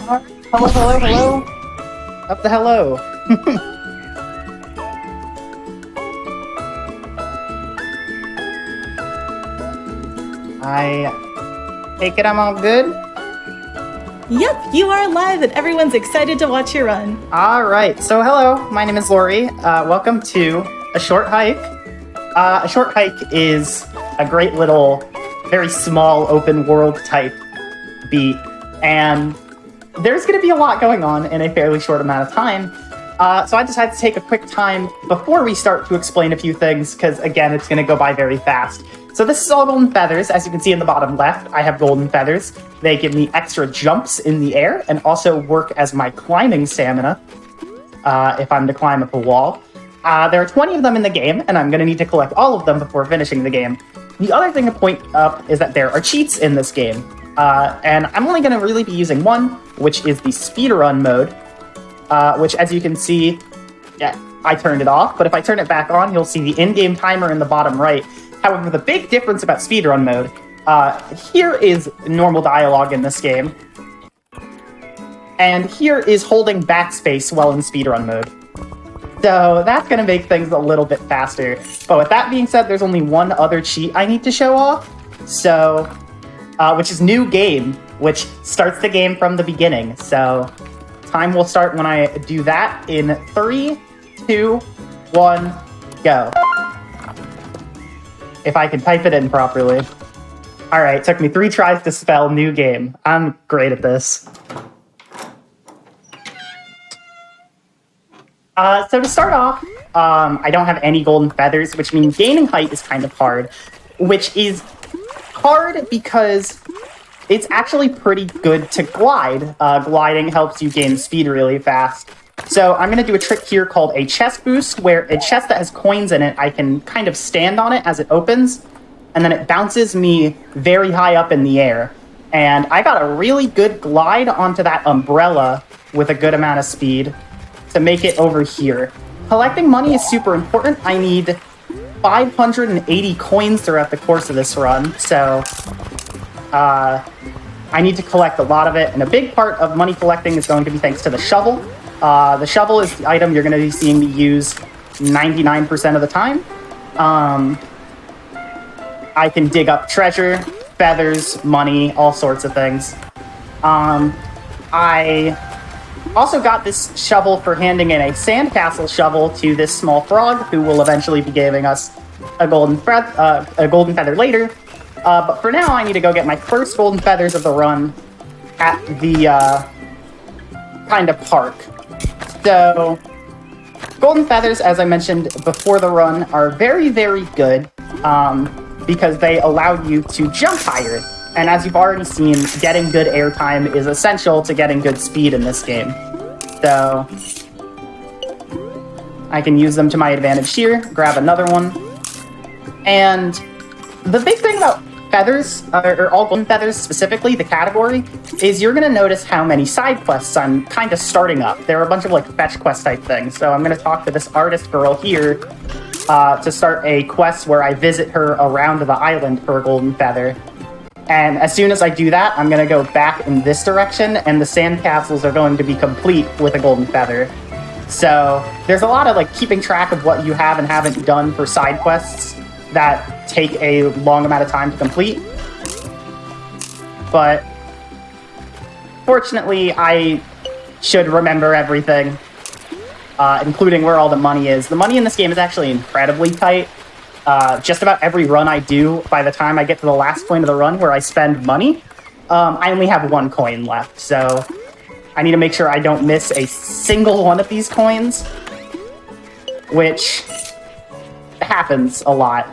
Hello, hello, hello. Up the hello. I take it I'm all good? Yep, you are live and everyone's excited to watch you run. Alright, so hello, my name is Laurie. Welcome to A Short Hike. A Short Hike is a great little, very small open world type beat, and there's going to be a lot going on in a fairly short amount of time. So I decided to take a quick time before we start to explain a few things, because again, it's going to go by very fast. So this is all golden feathers. As you can see in the bottom left, I have golden feathers. They give me extra jumps in the air and also work as my climbing stamina if I'm to climb up a wall. There are 20 of them in the game, and I'm going to need to collect all of them before finishing the game. The other thing to point up is that there are cheats in this game. And I'm only going to really be using one, which is the speedrun mode, which, as you can see, yeah, I turned it off, but if I turn it back on, you'll see the in-game timer in the bottom right. However, the big difference about speedrun mode, here is normal dialogue in this game, and here is holding backspace while in speedrun mode. So that's going to make things a little bit faster. But with that being said, there's only one other cheat I need to show off, so... which is new game, which starts the game from the beginning. So time will start when I do that in 3, 2, 1, go. If I can type it in properly. All right, took me 3 tries to spell new game. I'm great at this. So to start off, I don't have any golden feathers, which means gaining height is kind of hard, which is hard because it's actually pretty good to glide. Gliding helps you gain speed really fast. So I'm going to do a trick here called a chest boost, where a chest that has coins in it, I can kind of stand on it as it opens, and then it bounces me very high up in the air. And I got a really good glide onto that umbrella with a good amount of speed to make it over here. Collecting money is super important. I need 580 coins throughout the course of this run, so I need to collect a lot of it, and a big part of money collecting is going to be thanks to the shovel. The shovel is the item you're going to be seeing me use 99% of the time. I can dig up treasure, feathers, money, all sorts of things. I also got this shovel for handing in a sandcastle shovel to this small frog, who will eventually be giving us a golden feather later. But for now, I need to go get my first golden feathers of the run at the kind of park. So, golden feathers, as I mentioned before the run, are very, very good because they allow you to jump higher. And as you've already seen, getting good airtime is essential to getting good speed in this game. So, I can use them to my advantage here, grab another one. And the big thing about feathers, or all golden feathers specifically, the category, is you're going to notice how many side quests I'm kind of starting up. There are a bunch of like fetch quest type things. So I'm going to talk to this artist girl here to start a quest where I visit her around the island for a golden feather. And as soon as I do that, I'm going to go back in this direction, and the sandcastles are going to be complete with a golden feather. So there's a lot of like keeping track of what you have and haven't done for side quests that take a long amount of time to complete. But fortunately, I should remember everything, including where all the money is. The money in this game is actually incredibly tight. Just about every run I do, by the time I get to the last point of the run where I spend money, I only have 1 coin left. So I need to make sure I don't miss a single one of these coins, which happens a lot.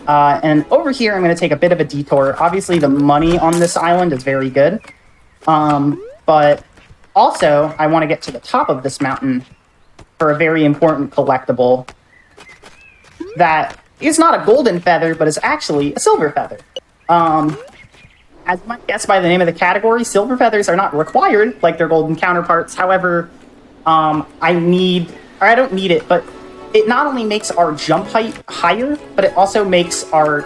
And over here, I'm going to take a bit of a detour. Obviously, the money on this island is very good. But also, I want to get to the top of this mountain for a very important collectible that is not a golden feather, but is actually a silver feather. As you might guess by the name of the category, silver feathers are not required like their golden counterparts. However, I don't need it, but it not only makes our jump height higher, but it also makes our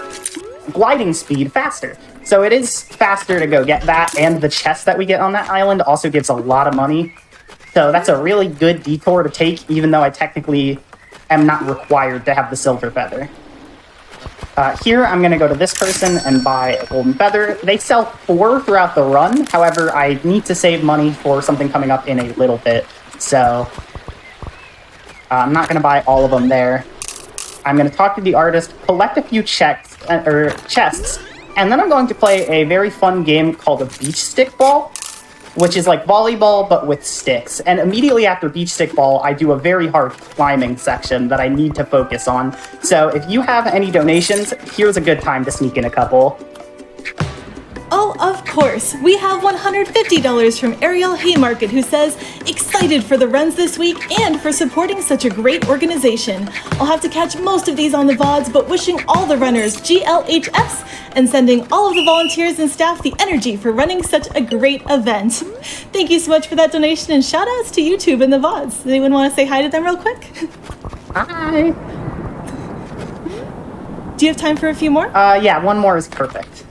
gliding speed faster. So it is faster to go get that, and the chest that we get on that island also gives a lot of money. So that's a really good detour to take, even though I technically am not required to have the silver feather. Here, I'm going to go to this person and buy a golden feather. They sell 4 throughout the run. However, I need to save money for something coming up in a little bit. So I'm not going to buy all of them there. I'm going to talk to the artist, collect a few chests, and then I'm going to play a very fun game called a beach stick ball, which is like volleyball, but with sticks. And immediately after beach stick ball, I do a very hard climbing section that I need to focus on. So if you have any donations, here's a good time to sneak in a couple. Oh, of course. We have $150 from Ariel Haymarket, who says, excited for the runs this week and for supporting such a great organization. I'll have to catch most of these on the VODs, but wishing all the runners GLHFs and sending all of the volunteers and staff the energy for running such a great event. Thank you so much for that donation, and shout outs to YouTube and the VODs. Does anyone want to say hi to them real quick? Hi. Do you have time for a few more? Yeah, one more is perfect.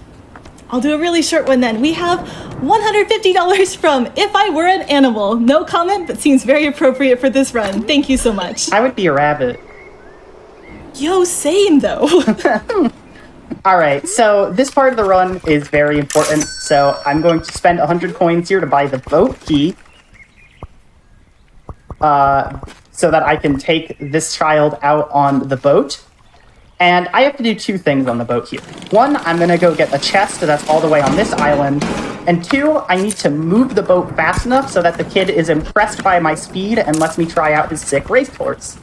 I'll do a really short one then. We have $150 from If I Were an Animal. No comment, but seems very appropriate for this run. Thank you so much. I would be a rabbit. Yo, same though. Alright, so this part of the run is very important. So I'm going to spend 100 coins here to buy the boat key. So that I can take this child out on the boat. And I have to do 2 things on the boat here. 1, I'm going to go get a chest that's all the way on this island. And 2, I need to move the boat fast enough so that the kid is impressed by my speed and lets me try out his sick race course.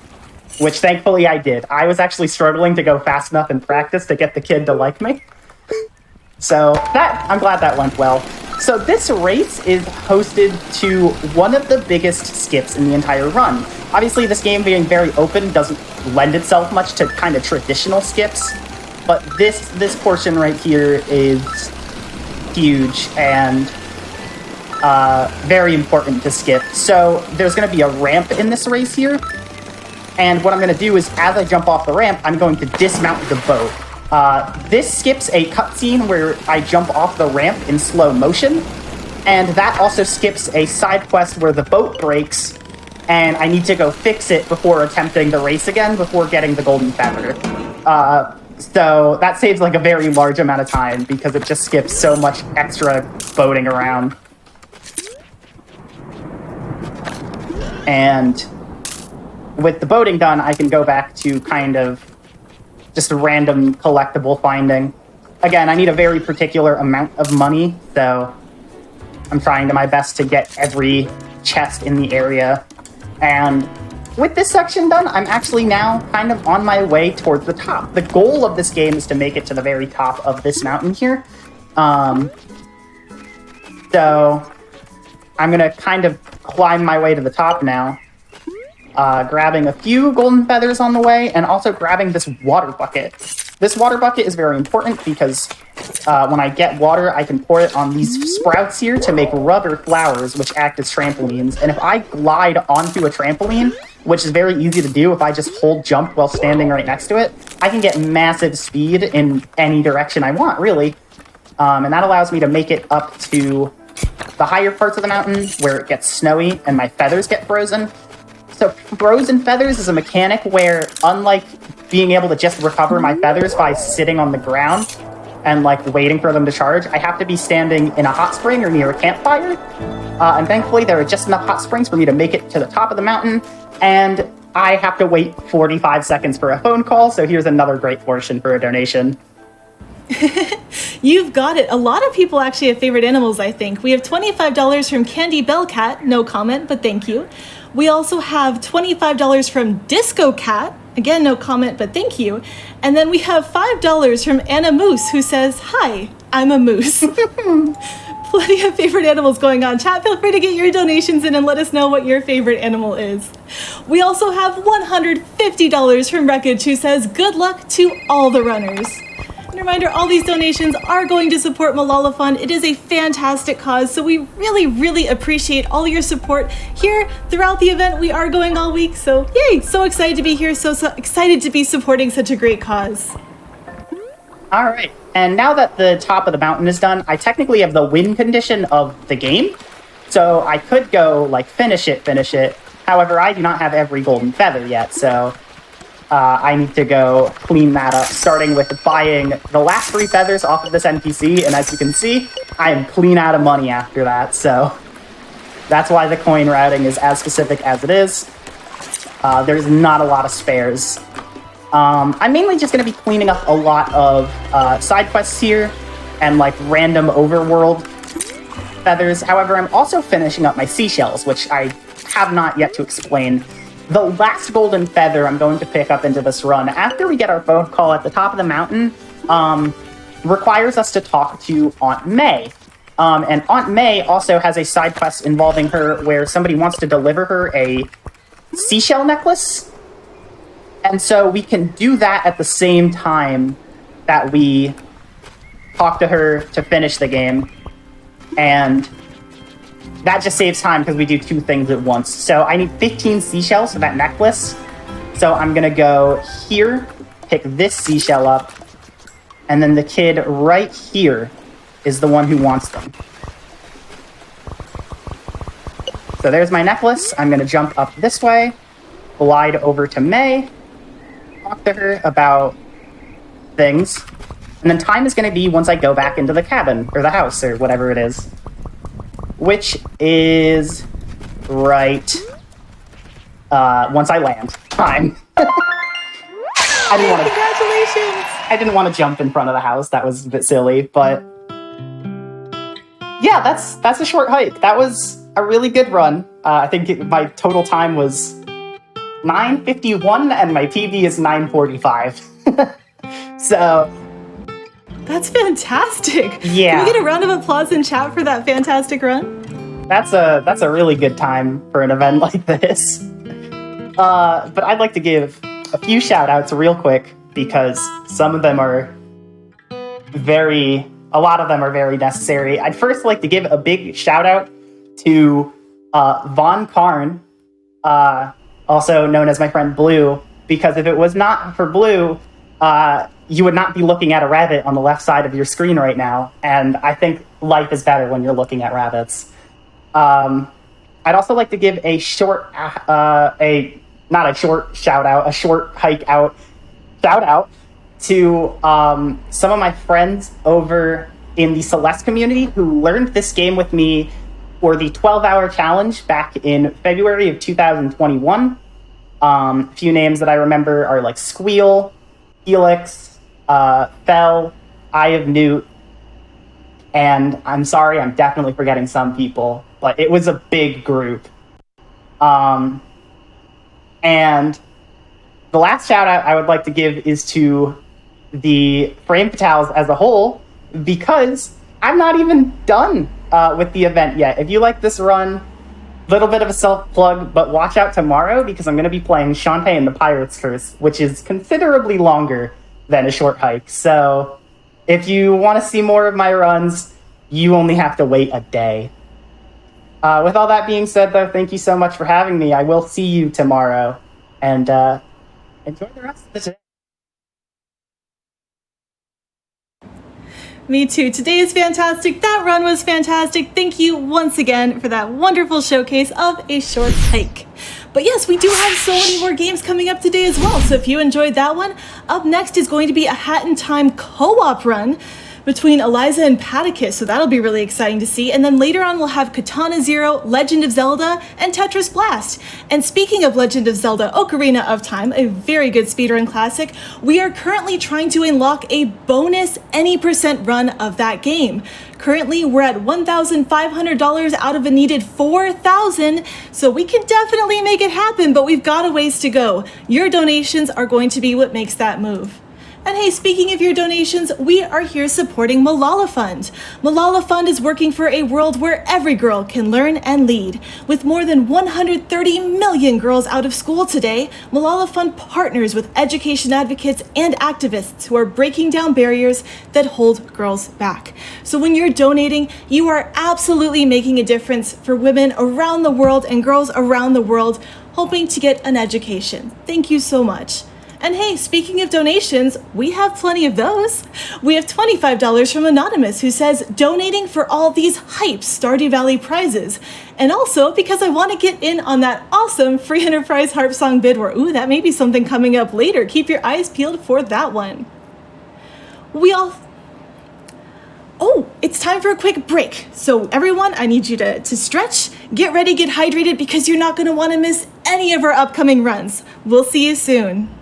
Which thankfully I did. I was actually struggling to go fast enough in practice to get the kid to like me. So I'm glad that went well. So this race is hosted to one of the biggest skips in the entire run. Obviously, this game being very open doesn't lend itself much to kind of traditional skips, but this portion right here is huge and very important to skip. So there's going to be a ramp in this race here, and what I'm going to do is as I jump off the ramp, I'm going to dismount the boat. This skips a cutscene where I jump off the ramp in slow motion, and that also skips a side quest where the boat breaks, and I need to go fix it before attempting the race again, before getting the golden feather. So that saves like a very large amount of time, because it just skips so much extra boating around. And with the boating done, I can go back to kind of just a random collectible finding. Again, I need a very particular amount of money, so I'm trying to my best to get every chest in the area. And with this section done, I'm actually now kind of on my way towards the top. The goal of this game is to make it to the very top of this mountain here. So I'm going to kind of climb my way to the top now. Grabbing a few golden feathers on the way, and also grabbing this water bucket. This water bucket is very important because when I get water, I can pour it on these sprouts here to make rubber flowers, which act as trampolines. And if I glide onto a trampoline, which is very easy to do if I just hold jump while standing right next to it, I can get massive speed in any direction I want, really. And that allows me to make it up to the higher parts of the mountain where it gets snowy and my feathers get frozen. So frozen feathers is a mechanic where, unlike being able to just recover my feathers by sitting on the ground and like waiting for them to charge, I have to be standing in a hot spring or near a campfire. And thankfully there are just enough hot springs for me to make it to the top of the mountain, and I have to wait 45 seconds for a phone call, so here's another great portion for a donation. You've got it. A lot of people actually have favorite animals, I think. We have $25 from Candy Bellcat, no comment, but thank you. We also have $25 from Disco Cat, again, no comment, but thank you. And then we have $5 from Anna Moose, who says, hi, I'm a moose. Plenty of favorite animals going on. Chat, feel free to get your donations in and let us know what your favorite animal is. We also have $150 from Wreckage, who says, good luck to all the runners. And a reminder, all these donations are going to support Malala Fund. It is a fantastic cause, so we really appreciate all your support here throughout the event. We are going all week, so yay! So excited to be here, so excited to be supporting such a great cause. All right, and now that the top of the mountain is done, I technically have the win condition of the game. So I could go, like, finish it. However, I do not have every golden feather yet, so I need to go clean that up, starting with buying the last 3 feathers off of this NPC, and as you can see, I am clean out of money after that, so that's why the coin routing is as specific as it is. There's not a lot of spares. I'm mainly just going to be cleaning up a lot of side quests here, and, like, random overworld feathers. However, I'm also finishing up my seashells, which I have not yet to explain. The last golden feather I'm going to pick up into this run, after we get our phone call at the top of the mountain, requires us to talk to Aunt May. And Aunt May also has a side quest involving her where somebody wants to deliver her a seashell necklace. And so we can do that at the same time that we talk to her to finish the game. And that just saves time because we do 2 things at once. So I need 15 seashells for that necklace. So I'm going to go here, pick this seashell up, and then the kid right here is the one who wants them. So there's my necklace. I'm going to jump up this way, glide over to May, talk to her about things, and then time is going to be once I go back into the cabin, or the house, or whatever it is. Which is right once I land. Time. Congratulations! I didn't want to jump in front of the house. That was a bit silly, but yeah, that's a short hike. That was a really good run. I think my total time was 9:51, and my PB is 9:45. So. That's fantastic. Yeah. Can we get a round of applause in chat for that fantastic run? That's a really good time for an event like this. But I'd like to give a few shout outs real quick because some of them are a lot of them are very necessary. I'd first like to give a big shout out to Von Karn, also known as my friend Blue, because if it was not for Blue, you would not be looking at a rabbit on the left side of your screen right now, and I think life is better when you're looking at rabbits. I'd also like to give a short hike out shout out to some of my friends over in the Celeste community who learned this game with me for the 12-hour challenge back in February of 2021. A few names that I remember are like Squeal, Helix, Fell, Eye of Newt, and I'm sorry, I'm definitely forgetting some people, but it was a big group. And the last shout out I would like to give is to the Frame Fatales as a whole, because I'm not even done with the event yet. If you like this run, little bit of a self-plug, but watch out tomorrow because I'm going to be playing Shantae and the Pirate's Curse, which is considerably longer than a short hike. So if you want to see more of my runs, you only have to wait a day. With all that being said, though, thank you so much for having me. I will see you tomorrow, and enjoy the rest of the day. Me too. Today is fantastic. That run was fantastic. Thank you once again for that wonderful showcase of a short hike. But yes, we do have so many more games coming up today as well. So if you enjoyed that one, up next is going to be a Hat in Time co-op run between Eliza and Paticus, so that'll be really exciting to see. And then later on, we'll have Katana Zero, Legend of Zelda, and Tetris Blast. And speaking of Legend of Zelda Ocarina of Time, a very good speedrun classic, we are currently trying to unlock a bonus any percent run of that game. Currently, we're at $1,500 out of a needed $4,000, so we can definitely make it happen, but we've got a ways to go. Your donations are going to be what makes that move. And hey, speaking of your donations, we are here supporting Malala Fund. Malala Fund is working for a world where every girl can learn and lead. With more than 130 million girls out of school today, Malala Fund partners with education advocates and activists who are breaking down barriers that hold girls back. So when you're donating, you are absolutely making a difference for women around the world and girls around the world hoping to get an education. Thank you so much. And hey, speaking of donations, we have plenty of those. We have $25 from Anonymous, who says, donating for all these hype Stardew Valley prizes. And also because I want to get in on that awesome Free Enterprise Harp Song bid war. Ooh, that may be something coming up later. Keep your eyes peeled for that one. Oh, it's time for a quick break. So everyone, I need you to stretch, get ready, get hydrated, because you're not going to want to miss any of our upcoming runs. We'll see you soon.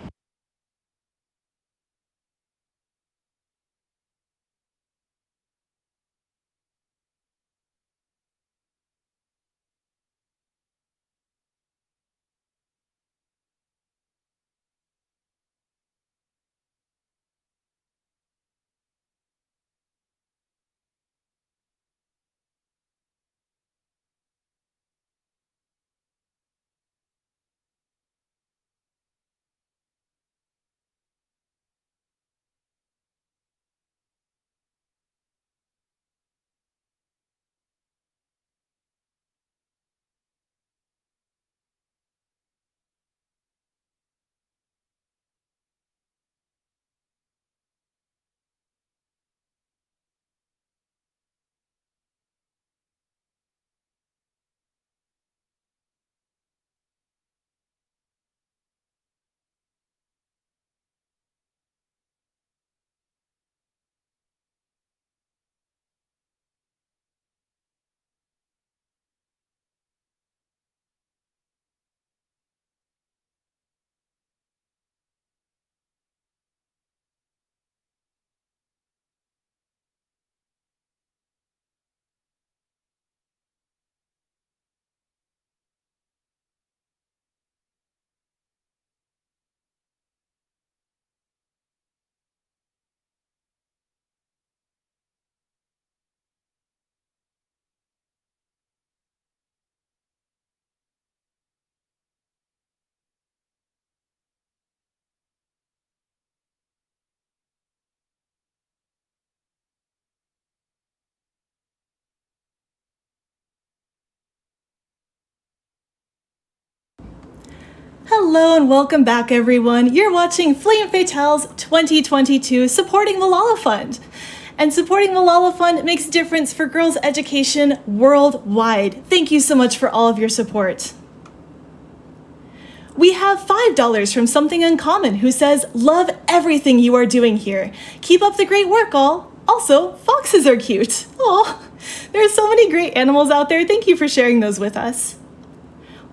Hello and welcome back, everyone. You're watching Flame Fatales 2022, supporting Malala Fund. And supporting Malala Fund makes a difference for girls' education worldwide. Thank you so much for all of your support. We have $5 from Something Uncommon, who says, love everything you are doing here. Keep up the great work, all. Also, foxes are cute. Oh, there are so many great animals out there. Thank you for sharing those with us.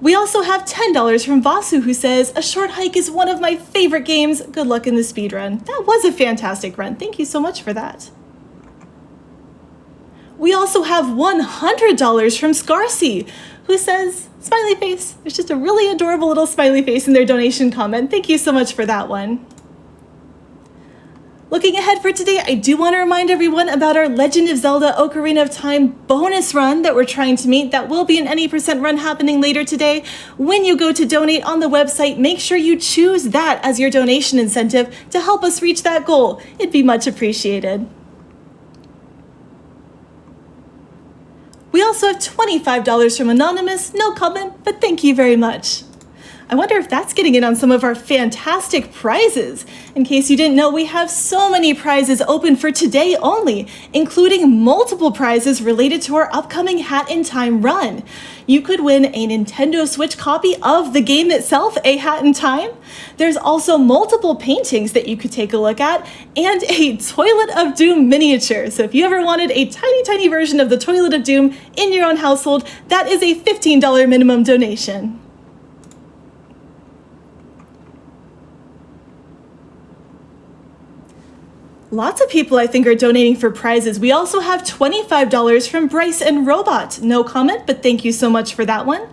We also have $10 from Vasu, who says, a short hike is one of my favorite games. Good luck in the speedrun. That was a fantastic run. Thank you so much for that. We also have $100 from Scarsy, who says, smiley face. There's just a really adorable little smiley face in their donation comment. Thank you so much for that one. Looking ahead for today, I do want to remind everyone about our Legend of Zelda Ocarina of Time bonus run that we're trying to meet. That will be an any % run happening later today. When you go to donate on the website, make sure you choose that as your donation incentive to help us reach that goal. It'd be much appreciated. We also have $25 from Anonymous. No comment, but thank you very much. I wonder if that's getting in on some of our fantastic prizes. In case you didn't know, we have so many prizes open for today only, including multiple prizes related to our upcoming Hat in Time run. You could win a Nintendo Switch copy of the game itself, A Hat in Time. There's also multiple paintings that you could take a look at, and a Toilet of Doom miniature. So if you ever wanted a tiny version of the Toilet of Doom in your own household, that is a $15 minimum donation. Lots of people, I think, are donating for prizes. We also have $25 from Bryce and Robot. No comment, but thank you so much for that one.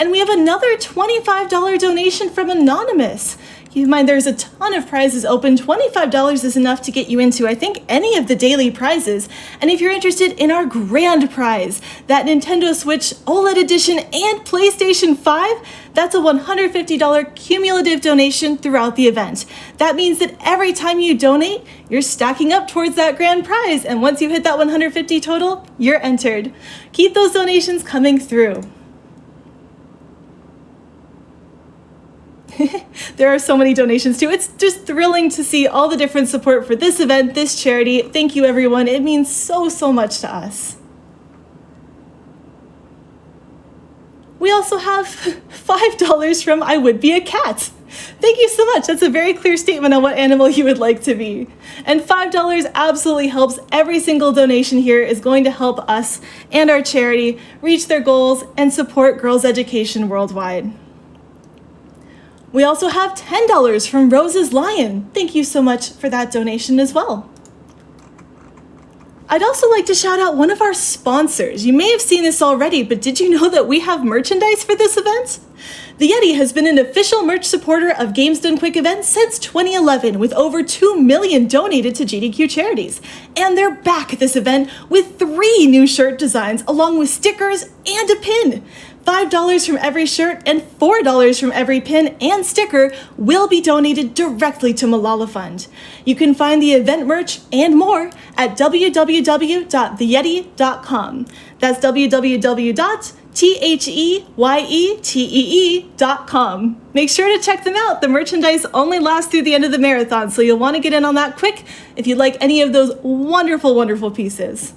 And we have another $25 donation from Anonymous. Keep in mind there's a ton of prizes open. $25 is enough to get you into, I think, any of the daily prizes. And if you're interested in our grand prize, that Nintendo Switch OLED edition and PlayStation 5, that's a $150 cumulative donation throughout the event. That means that every time you donate, you're stacking up towards that grand prize. And once you hit that 150 total, you're entered. Keep those donations coming through. There are so many donations too. It's just thrilling to see all the different support for this event, this charity. Thank you, everyone. It means so, so much to us. We also have $5 from I Would Be a Cat. Thank you so much. That's a very clear statement on what animal you would like to be. And $5 absolutely helps. Every single donation here is going to help us and our charity reach their goals and support girls' education worldwide. We also have $10 from Rose's Lion. Thank you so much for that donation as well. I'd also like to shout out one of our sponsors. You may have seen this already, but did you know that we have merchandise for this event? The Yeti has been an official merch supporter of Games Done Quick events since 2011, with over $2 million donated to GDQ charities. And they're back at this event with 3 new shirt designs, along with stickers and a pin. $5 from every shirt and $4 from every pin and sticker will be donated directly to Malala Fund. You can find the event merch and more at www.theyeti.com. That's www.theyetee.com. Make sure to check them out. The merchandise only lasts through the end of the marathon, so you'll want to get in on that quick if you'd like any of those wonderful, wonderful pieces.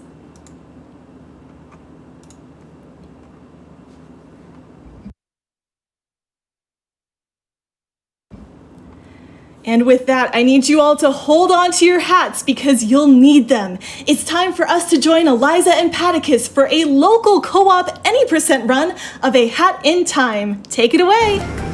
And with that, I need you all to hold on to your hats because you'll need them. It's time for us to join Eliza and Paticus for a local co-op any% run of A Hat in Time. Take it away.